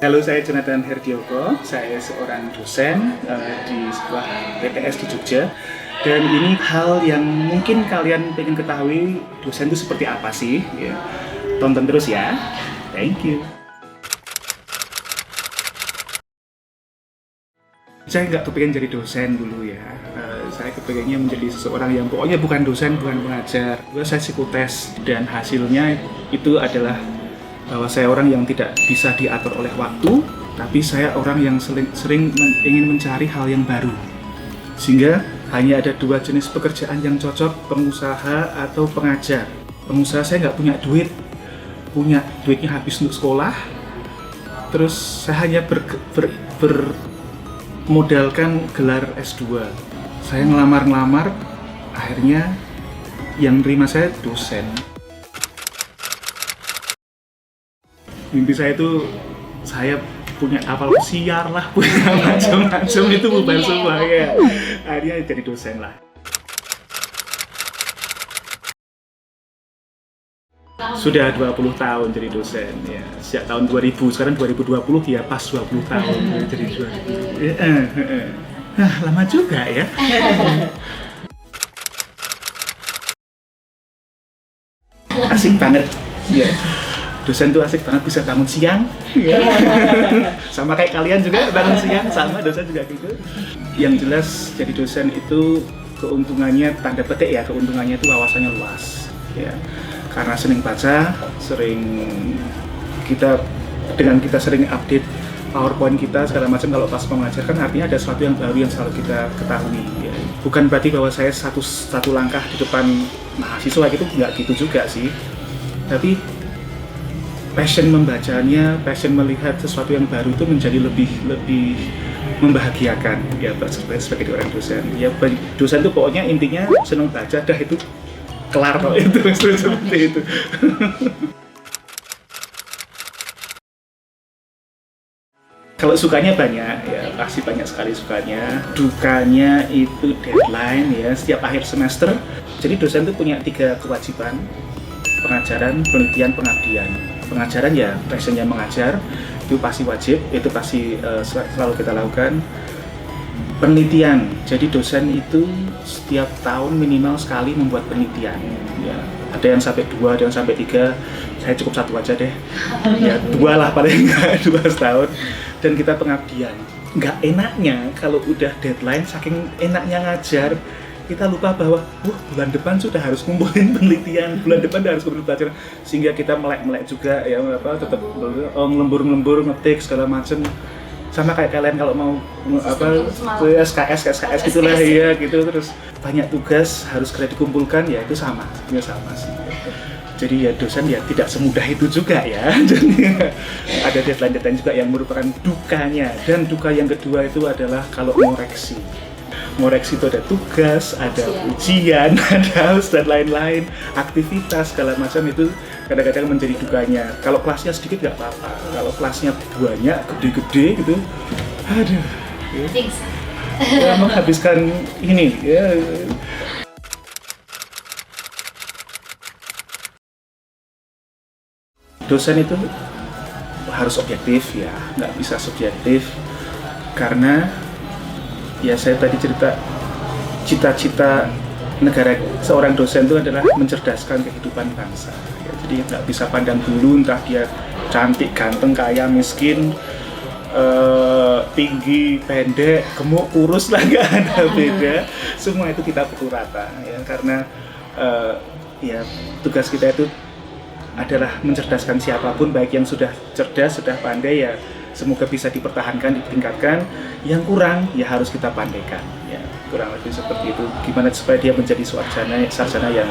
Halo, saya Jonathan Herdioko. Saya seorang dosen di sebuah PTS di Jogja. Dan ini hal yang mungkin kalian pengen ketahui, dosen itu seperti apa sih? Ya. Tonton terus ya. Thank you. Saya nggak kepengen jadi dosen dulu ya. Saya kepengennya menjadi seseorang yang pokoknya bukan dosen, bukan pengajar. Saya psikotes dan hasilnya itu adalah bahwa saya orang yang tidak bisa diatur oleh waktu, tapi saya orang yang sering ingin mencari hal yang baru. Sehingga hanya ada dua jenis pekerjaan yang cocok, pengusaha atau pengajar. Pengusaha saya nggak punya duitnya habis untuk sekolah, terus saya hanya bermodalkan gelar S2. Saya ngelamar, akhirnya yang nerima saya dosen. Mimpi saya itu saya punya kapal pesiar lah, punya macam-macam itu bukan semua ya. Akhirnya jadi dosen lah. Sudah 20 tahun jadi dosen ya. Sejak tahun 2000, sekarang 2020 ya pas 20 tahun jadi dosen. Lama juga ya. Asik banget ya. Dosen tuh asik banget, bisa bangun siang ya. Sama kayak kalian juga bangun siang, sama dosen juga gitu. Yang jelas jadi dosen itu keuntungannya, tanda petik ya, keuntungannya itu wawasannya luas ya. Karena sering baca, dengan kita sering update PowerPoint kita segala macam kalau pas mengajarkan, artinya ada sesuatu yang baru yang selalu kita ketahui ya. Bukan berarti bahwa saya satu langkah di depan mahasiswa gitu, nggak gitu juga sih. Tapi passion membacanya, passion melihat sesuatu yang baru itu menjadi lebih membahagiakan ya sebagai orang dosen. Ya dosen itu pokoknya intinya senang baca, dah itu kelar kok itu seperti itu. Kalau sukanya banyak ya, pasti banyak sekali sukanya. Dukanya itu deadline ya, setiap akhir semester. Jadi dosen itu punya 3 kewajiban: pengajaran, penelitian, pengabdian. Pengajaran ya, passionnya mengajar, itu pasti wajib, itu pasti selalu kita lakukan. Penelitian, jadi dosen itu setiap tahun minimal sekali membuat penelitian ya. Ada yang sampai 2, ada yang sampai 3, saya cukup 1 aja deh ya, 2 lah paling enggak, 2 setahun. Dan kita pengabdian. Nggak enaknya kalau udah deadline, saking enaknya ngajar, kita lupa bahwa bulan depan sudah harus ngumpulin penelitian, bulan depan harus ngumpulin pelajaran, sehingga kita melek juga ya, tetap lembur ngetik segala macam. Sama kayak kalian kalau mau SKS gitulah ya gitu, terus banyak tugas harus segera dikumpulkan ya, itu sama sih. Jadi ya dosen ya tidak semudah itu juga ya. Jadi ada deadline juga yang merupakan dukanya. Dan duka yang kedua itu adalah kalau ngoreksi itu ada tugas, ada ujian, ada haus dan lain-lain, aktivitas segala macam, itu kadang-kadang menjadi dukanya. Kalau kelasnya sedikit nggak apa-apa, kalau kelasnya banyak, gede-gede gitu, aduh ya, menghabiskan ini ya. Dosen itu harus objektif ya, nggak bisa subjektif, karena ya saya tadi cerita, cita-cita negara seorang dosen itu adalah mencerdaskan kehidupan bangsa ya. Jadi nggak bisa pandang bulu, entah dia cantik, ganteng, kaya, miskin, tinggi, pendek, gemuk, kurus lah, nggak ada beda. Semua itu kita pukul rata ya, karena ya tugas kita itu adalah mencerdaskan siapapun, baik yang sudah cerdas, sudah pandai ya, semoga bisa dipertahankan, ditingkatkan. Yang kurang ya harus kita pandaikan ya, kurang lebih seperti itu. Gimana supaya dia menjadi sarjana yang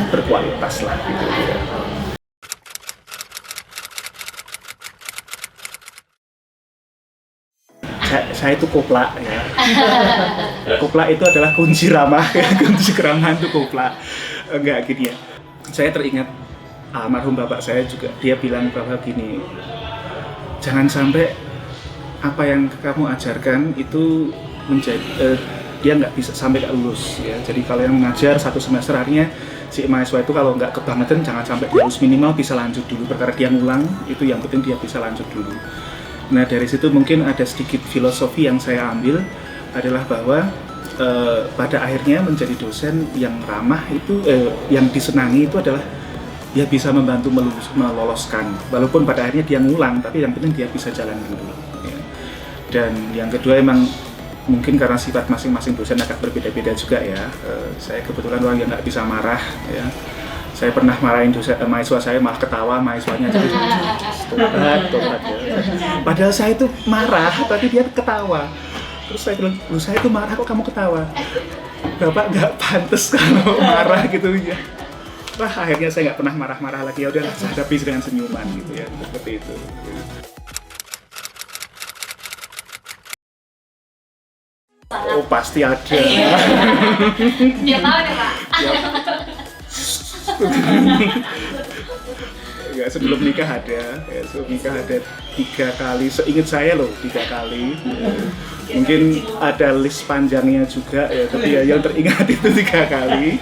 berkualitas lah gitu ya. Saya itu koplak ya. Koplak itu adalah kunci ramah ya. Kunci keramahan itu koplak. Enggak gini ya, saya teringat almarhum bapak saya juga, dia bilang bahwa gini, jangan sampai apa yang kamu ajarkan itu dia nggak bisa sampai lulus ya. Jadi kalau yang mengajar 1 semester, artinya si mahasiswa itu kalau nggak kebangetan jangan sampai dia harus minimal bisa lanjut dulu, perkara dia ngulang itu yang penting dia bisa lanjut dulu. Nah dari situ mungkin ada sedikit filosofi yang saya ambil adalah bahwa pada akhirnya menjadi dosen yang ramah itu yang disenangi itu adalah dia bisa membantu meloloskan, walaupun pada akhirnya dia ngulang, tapi yang penting dia bisa jalan dulu. Ya. Dan yang kedua emang mungkin karena sifat masing-masing dosen agak berbeda-beda juga ya. Saya kebetulan orang yang nggak bisa marah ya. Saya pernah marahin mahasiswa saya malah ketawa, mahasiswanya jadi tobat ya. Padahal saya itu marah, tapi dia ketawa. Terus saya bilang, saya itu marah kok kamu ketawa? Bapak nggak pantas kalau marah gitu ya. Wah, akhirnya saya nggak pernah marah-marah lagi, ya udah saya hadapi dengan senyuman gitu ya, seperti itu. Oh pasti ada. Dia tahu deh Pak. Ya sebelum nikah ada, ya, sebelum nikah ada 3 kali, seingat saya loh 3 kali. Ya. Mungkin ada list panjangnya juga ya, tapi ya yang teringat itu 3 kali.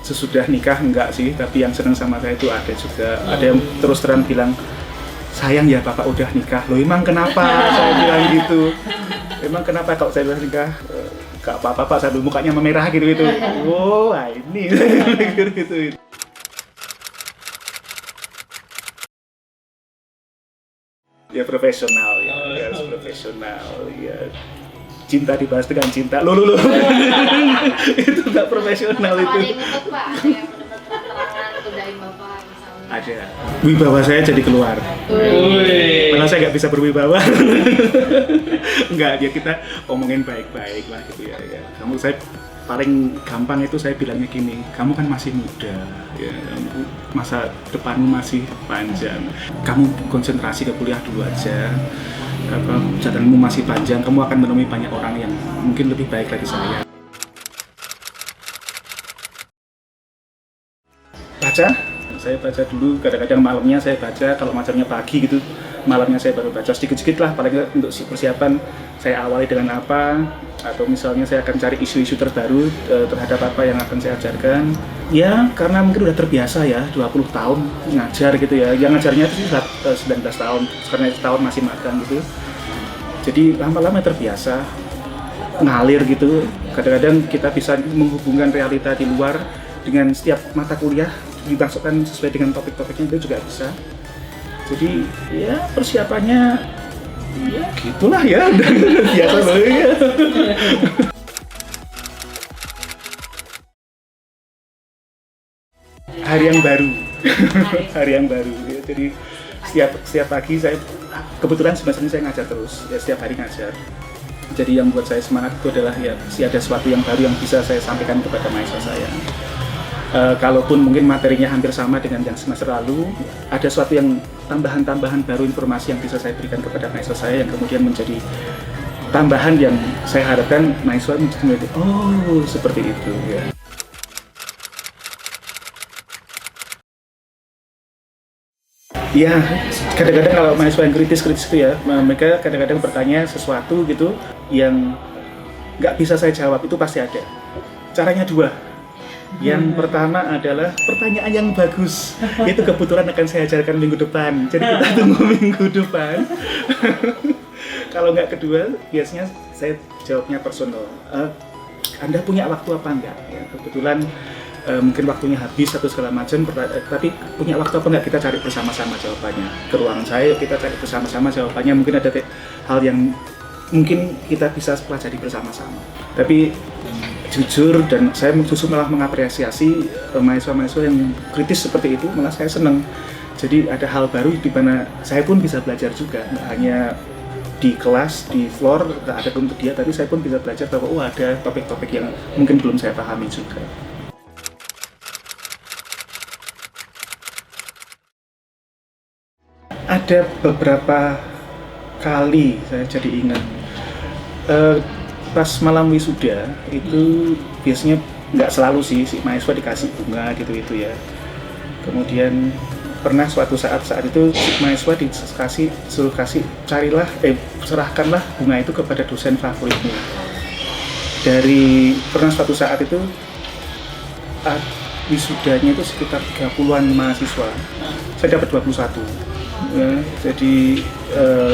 Sesudah nikah enggak sih, tapi yang senang sama saya itu ada juga. Ada yang terus terang bilang, sayang ya bapak udah nikah. Loh emang kenapa? Saya bilang gitu. Emang kenapa kalau saya bilang nikah? Gak apa-apa pak, sambil mukanya memerah gitu-gitu. Oh ini gitu. Ya profesional ya, harus profesional ya. Cinta dibahas dengan cinta, loh. Itu nggak profesional itu. Ada yang ngebet Pak, ada yang mendapat keterangan godain Bapak misalnya. Ada. Wibawa saya jadi keluar. Padahal saya nggak bisa berwibawa. Enggak, ya kita omongin baik-baik lah gitu ya. Kamu saya paling gampang itu saya bilangnya gini, kamu kan masih muda, ya, masa depanmu masih panjang. Kamu konsentrasi ke kuliah dulu aja. Jalanmu masih panjang, kamu akan menemui banyak orang yang mungkin lebih baik dari saya. Baca, saya baca dulu, kadang-kadang malamnya saya baca, kalau macamnya pagi gitu, malamnya saya baru baca sedikit-sedikit lah, paling nggak untuk persiapan saya awali dengan apa, atau misalnya saya akan cari isu-isu terbaru terhadap apa yang akan saya ajarkan. Ya, karena mungkin udah terbiasa ya, 20 tahun ngajar gitu ya, yang ngajarnya itu 19 tahun, karena setahun masih magang gitu. Jadi lama-lama terbiasa, ngalir gitu, kadang-kadang kita bisa menghubungkan realita di luar dengan setiap mata kuliah, dimasukkan sesuai dengan topik-topiknya itu juga bisa. Jadi ya persiapannya ya gitulah ya, biasa banget ya. Hari yang baru ya. Jadi setiap pagi saya kebetulan sebenarnya saya ngajar terus ya, setiap hari ngajar. Jadi yang buat saya semangat itu adalah ya ada sesuatu yang baru yang bisa saya sampaikan kepada mahasiswa saya. Kalaupun mungkin materinya hampir sama dengan yang semester lalu, ada sesuatu yang tambahan-tambahan baru, informasi yang bisa saya berikan kepada mahasiswa saya yang kemudian menjadi tambahan yang saya harapkan mahasiswa menjadi oh seperti itu ya. Ya, kadang-kadang kalau mahasiswa yang kritis itu ya, mereka kadang-kadang bertanya sesuatu gitu yang nggak bisa saya jawab, itu pasti ada. Caranya 2. Yang pertama adalah pertanyaan yang bagus. Itu kebetulan akan saya ajarkan minggu depan. Jadi kita tunggu minggu depan. Kalau nggak kedua, biasanya saya jawabnya personal. Anda punya waktu apa enggak? Ya, kebetulan mungkin waktunya habis atau segala macam, tapi punya waktu apa enggak, kita cari bersama-sama jawabannya. Ke ruangan saya, kita cari bersama-sama jawabannya. Mungkin ada hal yang mungkin kita bisa pelajari bersama-sama. Tapi jujur, dan saya justru malah mengapresiasi mahasiswa-mahasiswa yang kritis seperti itu, malah saya senang. Jadi ada hal baru di mana saya pun bisa belajar juga, nggak hanya di kelas, di floor, nggak ada untuk dia, tapi saya pun bisa belajar bahwa ada topik-topik yang mungkin belum saya pahami juga. Ada beberapa kali saya jadi ingat. Pas malam wisuda itu biasanya nggak selalu sih si mahasiswa dikasih bunga gitu ya. Kemudian pernah suatu saat itu si mahasiswa suruh kasih serahkanlah bunga itu kepada dosen favoritmu. Pernah suatu saat itu wisudanya itu sekitar 30-an mahasiswa, saya dapat 21 ya, jadi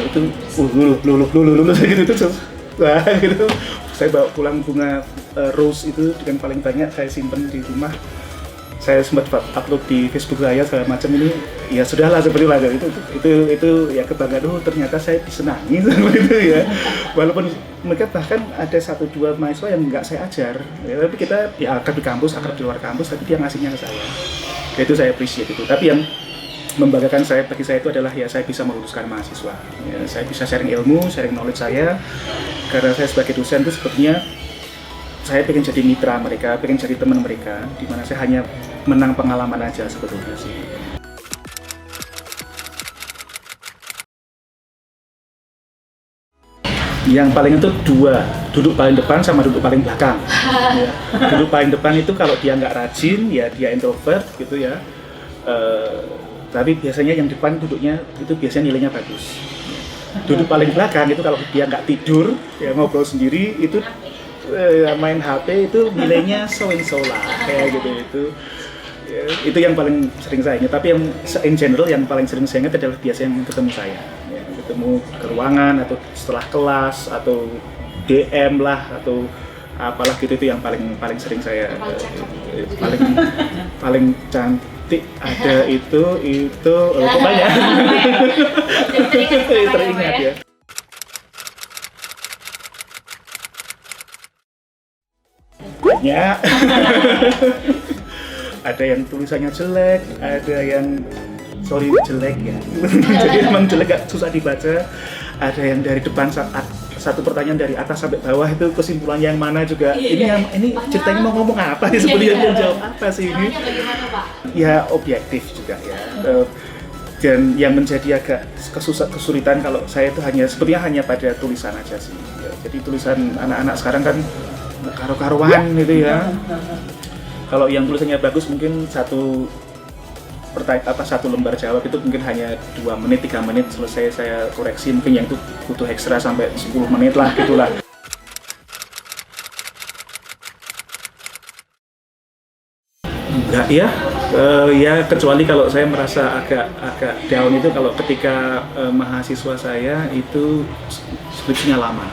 itu lulus gitu terus wah gitu. Saya bawa pulang bunga rose itu dengan paling banyak, saya simpen di rumah. Saya sempat upload di Facebook saya segala macam, ini ya sudahlah seperti itu ya kebanggaan, ternyata saya disenangi seperti itu ya. Walaupun mereka bahkan ada 1-2 mahasiswa yang nggak saya ajar ya, tapi kita ya akrab di kampus, akrab di luar kampus, tapi dia ngasihnya ke saya ya, itu saya appreciate itu. Tapi yang membanggakan bagi saya itu adalah ya saya bisa meluluskan mahasiswa ya, saya bisa sharing ilmu, sharing knowledge saya, karena saya sebagai dosen itu sepertinya saya pengen jadi mitra mereka, pengen jadi teman mereka, di mana saya hanya menang pengalaman aja sebetulnya sih. Yang paling itu 2, duduk paling depan sama duduk paling belakang. Ya. Duduk paling depan itu kalau dia nggak rajin, ya dia introvert gitu ya. Tapi biasanya yang depan duduknya itu biasanya nilainya bagus. Duduk paling belakang itu kalau dia nggak tidur, ya ngobrol sendiri, itu main HP itu nilainya so lah kayak gitu itu yang paling sering saya ingat. Tapi yang in general yang paling sering saya ingat adalah biasanya yang ketemu saya ya, ketemu ke ruangan atau setelah kelas atau DM lah atau apalah gitu, itu yang paling sering saya paling cantik ada itu banyak teringat ya. Banyak. Ada yang tulisannya jelek, ada yang jelek ya. Jadi emang jelek, susah dibaca. Ada yang dari depan satu pertanyaan dari atas sampai bawah itu kesimpulannya yang mana juga. Ini ceritanya mau ngomong apa sih sebenarnya, mau jawab apa sih ini? Ya objektif juga ya. Dan yang menjadi agak kesulitan kalau saya itu hanya pada tulisan aja sih. Ya, jadi tulisan anak-anak sekarang kan karu-karuan gitu ya. Kalau yang tulisannya bagus mungkin satu lembar jawab itu mungkin hanya 2 menit, 3 menit selesai saya koreksi, mungkin yang itu butuh ekstra sampai 10 menit lah gitulah. Enggak ya, ya kecuali kalau saya merasa agak down itu kalau ketika mahasiswa saya itu skripsinya lama.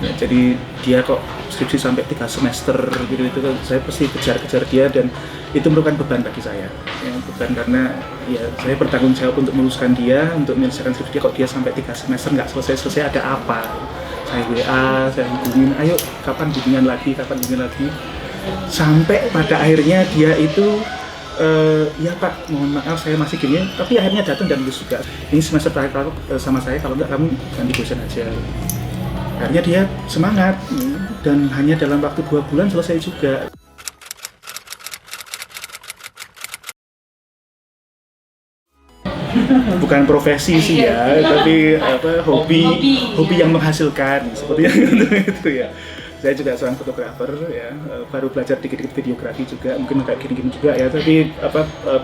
Ya, jadi dia kok skripsi sampai 3 semester gitu, itu saya pasti kejar dia, dan itu merupakan beban bagi saya ya, beban karena ya saya bertanggung jawab untuk meluluskan dia, untuk menyelesaikan skripsi dia. Kok dia sampai 3 semester nggak selesai, ada apa? Saya WA, saya hubungin, ayo kapan bimbingan lagi, sampai pada akhirnya dia itu ya Pak, mohon maaf saya masih gini, tapi akhirnya datang dan lulus juga. Ini semester terakhir sama saya, kalau nggak kamu ganti dosen aja. Akhirnya dia semangat dan hanya dalam waktu 2 bulan selesai juga. Bukan profesi sih ya, tapi hobi yang menghasilkan seperti itu ya. Saya juga seorang fotografer ya, baru belajar dikit-dikit videografi juga, mungkin kayak gini-gini juga ya, tapi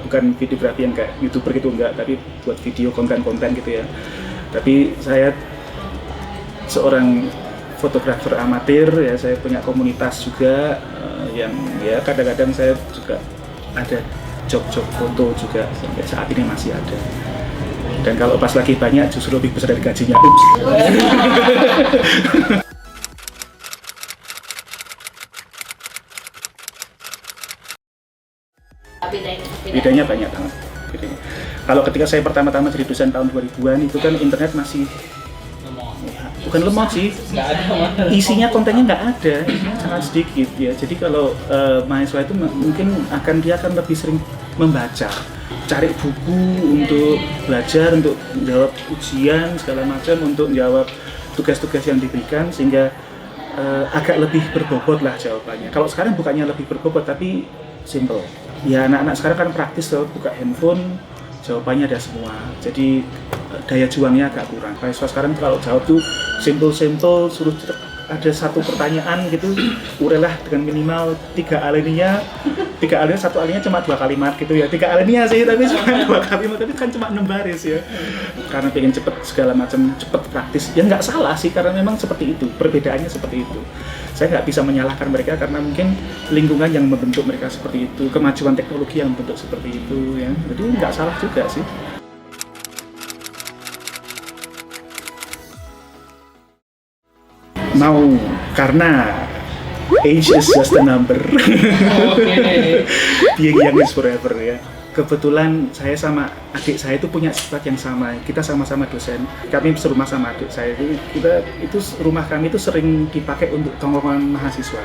bukan videografi yang kayak YouTuber gitu enggak, tapi buat video konten-konten gitu ya. Tapi saya seorang fotografer amatir ya, saya punya komunitas juga yang ya kadang-kadang saya juga ada job foto juga, sampai saat ini masih ada. Dan kalau pas lagi banyak justru lebih besar dari gajinya. Bedanya banyak banget. Kalau ketika saya pertama-tama jadi dosen tahun 2000-an itu kan internet masih bukan lemot sih, isinya kontennya nggak ada, sangat sedikit ya. Jadi kalau mahasiswa itu mungkin dia akan lebih sering membaca, cari buku untuk belajar, untuk menjawab ujian segala macam, untuk menjawab tugas-tugas yang diberikan, sehingga agak lebih berbobot lah jawabannya. Kalau sekarang bukannya lebih berbobot tapi simple. Ya anak-anak sekarang kan praktis tuh, buka handphone jawabannya ada semua, jadi daya juangnya agak kurang. Mahasiswa sekarang kalau jawab tuh simple, suruh ada satu pertanyaan gitu, urailah dengan minimal 3 alinea, 1 alinea cuma 2 kalimat gitu ya, 3 alinea sih tapi cuma 2 kalimat, tapi kan cuma 6 baris ya. Karena pengen cepet segala macam, cepet praktis, ya nggak salah sih, karena memang seperti itu, perbedaannya seperti itu. Saya nggak bisa menyalahkan mereka karena mungkin lingkungan yang membentuk mereka seperti itu, kemajuan teknologi yang membentuk seperti itu ya, jadi nggak salah juga sih. Mau, karena age is just a number. Oke. Being young is forever ya. Kebetulan saya sama adik saya itu punya sifat yang sama. Kita sama-sama dosen. Kami serumah sama adik saya itu rumah kami itu sering dipakai untuk tongkrongan mahasiswa.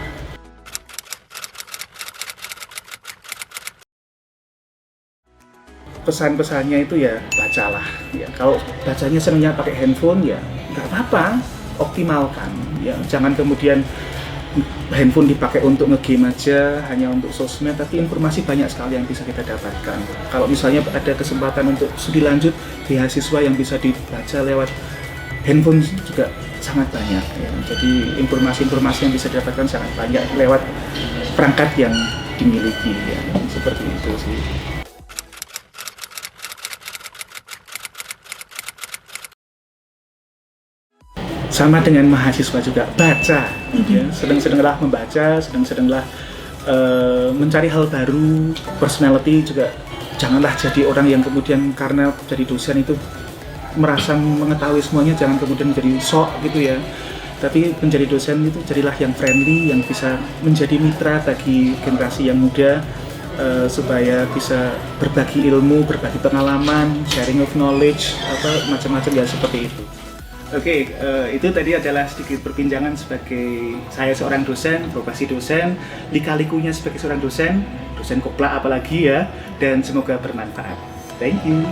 Pesan-pesannya itu ya bacalah. Ya, kalau bacanya senangnya pakai handphone ya nggak apa-apa, optimalkan. Ya, jangan kemudian handphone dipakai untuk nge-game aja, hanya untuk sosmed, tapi informasi banyak sekali yang bisa kita dapatkan. Kalau misalnya ada kesempatan untuk studi lanjut, beasiswa yang bisa dibaca lewat handphone juga sangat banyak. Ya. Jadi informasi-informasi yang bisa didapatkan sangat banyak lewat perangkat yang dimiliki. Ya. Seperti itu sih. Sama dengan mahasiswa juga, baca, ya. Sedang-sedanglah membaca, sedang-sedanglah mencari hal baru. Personality juga, janganlah jadi orang yang kemudian karena jadi dosen itu merasa mengetahui semuanya, jangan kemudian menjadi sok gitu ya. Tapi menjadi dosen itu jadilah yang friendly, yang bisa menjadi mitra bagi generasi yang muda, supaya bisa berbagi ilmu, berbagi pengalaman, sharing of knowledge, macam-macam ya seperti itu. Oke, itu tadi adalah sedikit perbincangan sebagai saya seorang dosen, profesi dosen, lika-likunya sebagai seorang dosen kopla apalagi ya, dan semoga bermanfaat. Thank you.